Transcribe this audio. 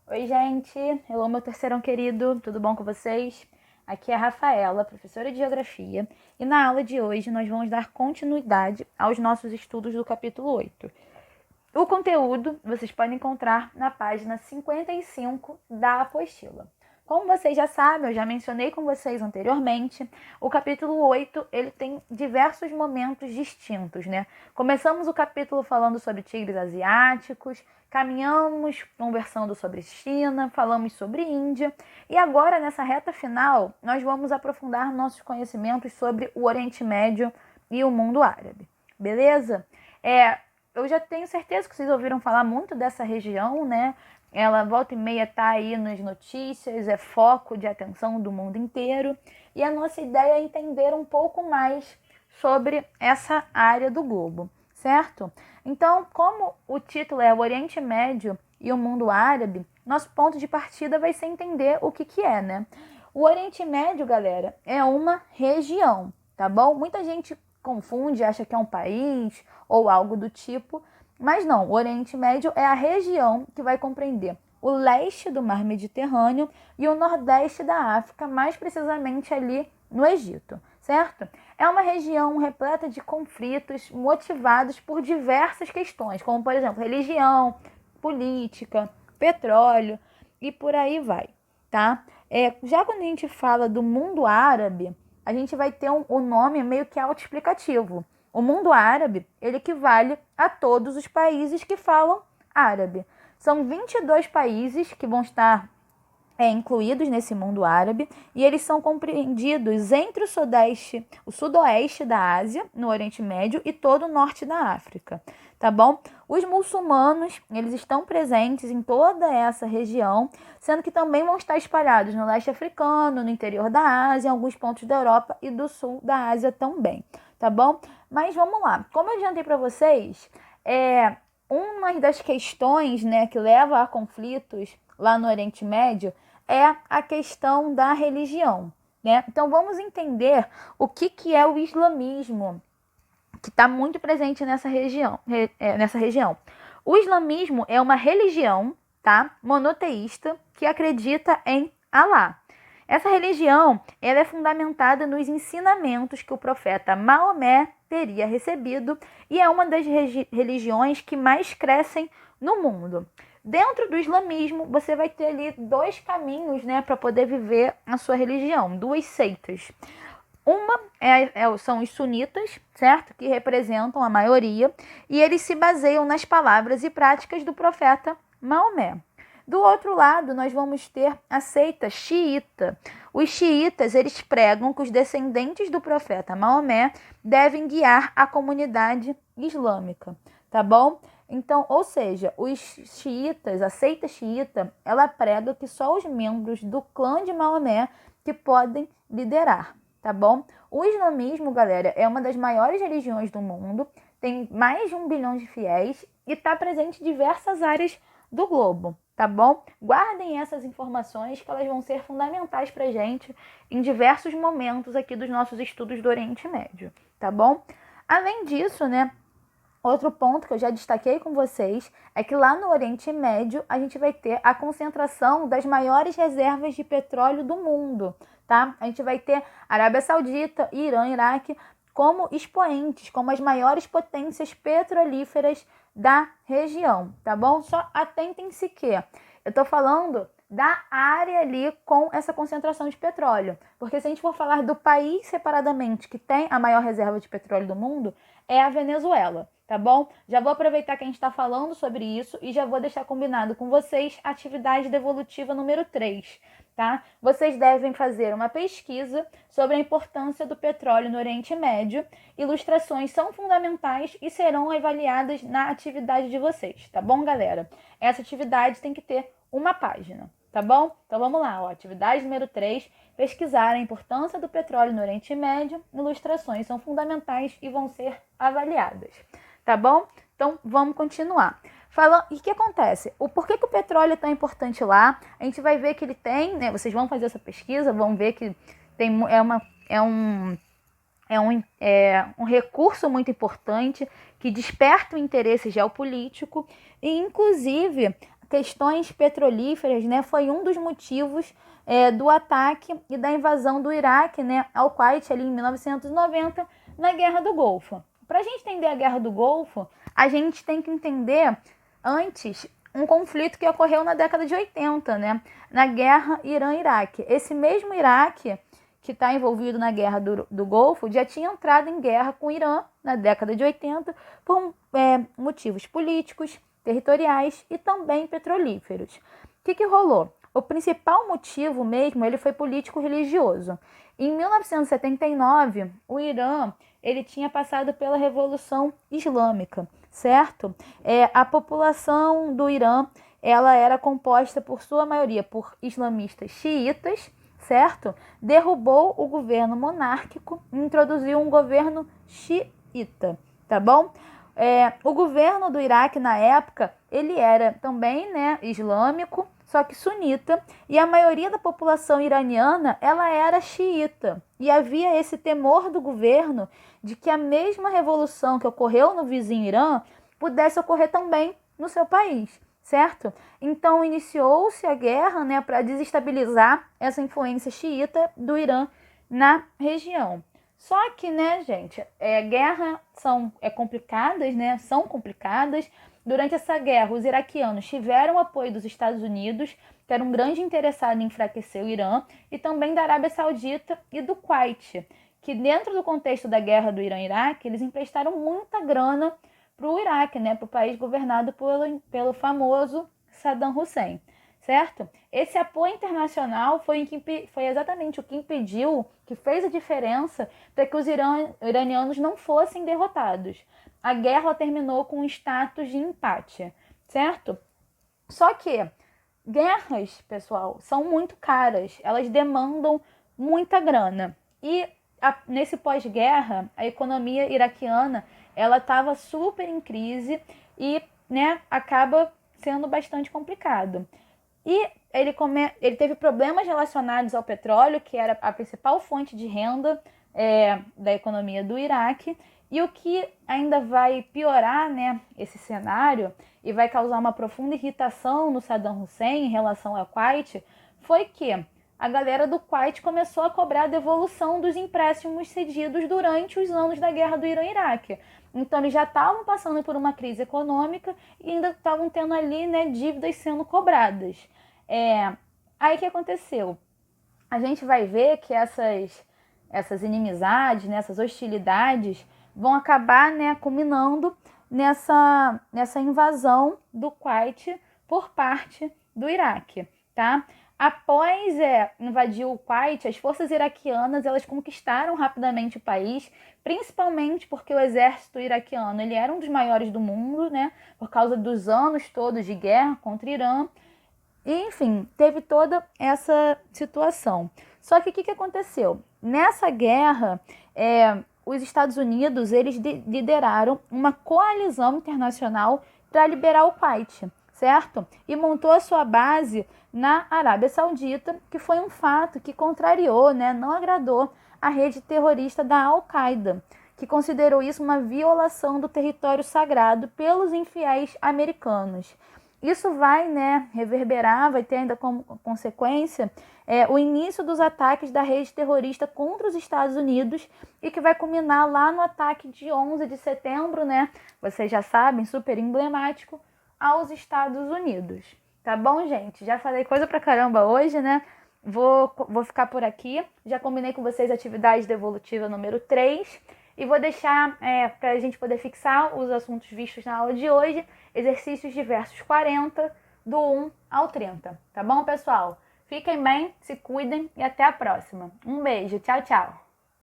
Oi, gente. Hello, meu terceirão querido. Tudo bom com vocês? Aqui é a Rafaela, professora de Geografia, e na aula de hoje nós vamos dar continuidade aos nossos estudos do capítulo 8. O conteúdo vocês podem encontrar na página 55 da apostila. Como vocês já sabem, eu já mencionei com vocês anteriormente, o capítulo 8 ele tem diversos momentos distintos, né? Começamos o capítulo falando sobre tigres asiáticos, caminhamos conversando sobre China, falamos sobre Índia, e agora nessa reta final nós vamos aprofundar nossos conhecimentos sobre o Oriente Médio e o mundo árabe, beleza? Eu já tenho certeza que vocês ouviram falar muito dessa região, né? Ela volta e meia tá aí nas notícias, é foco de atenção do mundo inteiro. E a nossa ideia é entender um pouco mais sobre essa área do globo, certo? Então, como o título é o Oriente Médio e o mundo árabe, nosso ponto de partida vai ser entender o que é, né? O Oriente Médio, galera, é uma região, tá bom? Muita gente confunde, acha que é um país ou algo do tipo, mas não, o Oriente Médio é a região que vai compreender o leste do Mar Mediterrâneo e o nordeste da África, mais precisamente ali no Egito, certo? É uma região repleta de conflitos motivados por diversas questões, como por exemplo, religião, política, petróleo e por aí vai, tá? Já quando a gente fala do mundo árabe, a gente vai ter um nome meio que autoexplicativo. O mundo árabe, ele equivale a todos os países que falam árabe. São 22 países que vão estar incluídos nesse mundo árabe, e eles são compreendidos entre o sudoeste da Ásia, no Oriente Médio, e todo o norte da África, tá bom? Os muçulmanos, eles estão presentes em toda essa região, sendo que também vão estar espalhados no leste africano, no interior da Ásia, em alguns pontos da Europa e do sul da Ásia também, tá bom? Mas vamos lá. Como eu adiantei para vocês, uma das questões, né, que leva a conflitos lá no Oriente Médio é a questão da religião, né? Então vamos entender o que é o islamismo, que está muito presente nessa região. O islamismo é uma religião, tá, monoteísta que acredita em Alá. Essa religião ela é fundamentada nos ensinamentos que o profeta Maomé teria recebido e é uma das religiões que mais crescem no mundo. Dentro do islamismo, você vai ter ali dois caminhos, né, para poder viver a sua religião, duas seitas. Uma são os sunitas, certo? Que representam a maioria, e eles se baseiam nas palavras e práticas do profeta Maomé. Do outro lado, nós vamos ter a seita xiita. Os xiitas, eles pregam que os descendentes do profeta Maomé devem guiar a comunidade islâmica, tá bom? Então, ou seja, os xiitas, a seita xiita, ela prega que só os membros do clã de Maomé que podem liderar, tá bom? O islamismo, galera, é uma das maiores religiões do mundo, tem mais de 1 bilhão de fiéis e está presente em diversas áreas do globo, tá bom? Guardem essas informações que elas vão ser fundamentais pra gente em diversos momentos aqui dos nossos estudos do Oriente Médio, tá bom? Além disso, né, outro ponto que eu já destaquei com vocês é que lá no Oriente Médio a gente vai ter a concentração das maiores reservas de petróleo do mundo, tá? A gente vai ter Arábia Saudita, Irã, Iraque como expoentes, como as maiores potências petrolíferas da região, tá bom? Só atentem-se que eu tô falando da área ali com essa concentração de petróleo, porque se a gente for falar do país separadamente que tem a maior reserva de petróleo do mundo, é a Venezuela, tá bom? Já vou aproveitar que a gente está falando sobre isso e já vou deixar combinado com vocês a atividade devolutiva número 3, tá? Vocês devem fazer uma pesquisa sobre a importância do petróleo no Oriente Médio. Ilustrações são fundamentais e serão avaliadas na atividade de vocês, tá bom, galera? Essa atividade tem que ter uma página, tá bom? Então vamos lá, ó. Atividade número 3, pesquisar a importância do petróleo no Oriente Médio. Ilustrações são fundamentais e vão ser avaliadas, tá bom? Então vamos continuar. E o que acontece? O porquê que o petróleo é tão importante lá? A gente vai ver que ele tem, né? Vocês vão fazer essa pesquisa, vão ver que tem, um recurso muito importante que desperta o interesse geopolítico e, inclusive, questões petrolíferas, né, foi um dos motivos do ataque e da invasão do Iraque, né, ao Kuwait ali em 1990, na Guerra do Golfo. Para a gente entender a Guerra do Golfo, a gente tem que entender antes um conflito que ocorreu na década de 80, né, na Guerra Irã-Iraque. Esse mesmo Iraque que está envolvido na Guerra do Golfo já tinha entrado em guerra com o Irã na década de 80 por motivos políticos, territoriais e também petrolíferos. O que rolou? O principal motivo mesmo, ele foi político-religioso. Em 1979, o Irã, ele tinha passado pela Revolução Islâmica, certo? A população do Irã, ela era composta por sua maioria por islamistas xiitas, certo? Derrubou o governo monárquico e introduziu um governo xiita, tá bom? O governo do Iraque na época, ele era também, né, islâmico, só que sunita, e a maioria da população iraniana, ela era xiita. E havia esse temor do governo de que a mesma revolução que ocorreu no vizinho Irã pudesse ocorrer também no seu país, certo? Então iniciou-se a guerra, né, para desestabilizar essa influência xiita do Irã na região. Só que, né, gente, guerras são complicadas, né? São complicadas. Durante essa guerra, os iraquianos tiveram o apoio dos Estados Unidos, que era um grande interessado em enfraquecer o Irã, e também da Arábia Saudita e do Kuwait, que dentro do contexto da guerra do Irã-Iraque, eles emprestaram muita grana para o Iraque, né? Para o país governado pelo famoso Saddam Hussein. Certo? Esse apoio internacional foi exatamente o que impediu, que fez a diferença para que os iranianos não fossem derrotados. A guerra terminou com um status de empate, certo? Só que guerras, pessoal, são muito caras, elas demandam muita grana. E nesse pós-guerra, a economia iraquiana ela estava super em crise e, né, acaba sendo bastante complicado. E ele teve problemas relacionados ao petróleo, que era a principal fonte de renda da economia do Iraque. E o que ainda vai piorar, né, esse cenário e vai causar uma profunda irritação no Saddam Hussein em relação ao Kuwait foi que a galera do Kuwait começou a cobrar a devolução dos empréstimos cedidos durante os anos da guerra do Irã-Iraque. Então eles já estavam passando por uma crise econômica e ainda estavam tendo ali, né, dívidas sendo cobradas. Aí o que aconteceu? A gente vai ver que essas inimizades, né, essas hostilidades vão acabar, né, culminando nessa invasão do Kuwait por parte do Iraque, tá? Após invadir o Kuwait, as forças iraquianas elas conquistaram rapidamente o país, principalmente porque o exército iraquiano ele era um dos maiores do mundo, né, por causa dos anos todos de guerra contra o Irã. E, enfim, teve toda essa situação. Só que o que aconteceu? Nessa guerra, os Estados Unidos eles lideraram uma coalizão internacional para liberar o Kuwait, certo? E montou a sua base na Arábia Saudita, que foi um fato que contrariou, né, não agradou a rede terrorista da Al-Qaeda, que considerou isso uma violação do território sagrado pelos infiéis americanos. Isso vai, né, reverberar, vai ter ainda como consequência o início dos ataques da rede terrorista contra os Estados Unidos e que vai culminar lá no ataque de 11 de setembro, né, vocês já sabem, super emblemático, aos Estados Unidos. Tá bom, gente? Já falei coisa pra caramba hoje, né? Vou ficar por aqui. Já combinei com vocês a atividade devolutiva número 3 e vou deixar para a gente poder fixar os assuntos vistos na aula de hoje, exercícios diversos 40, do 1 ao 30. Tá bom, pessoal? Fiquem bem, se cuidem e até a próxima. Um beijo, tchau, tchau!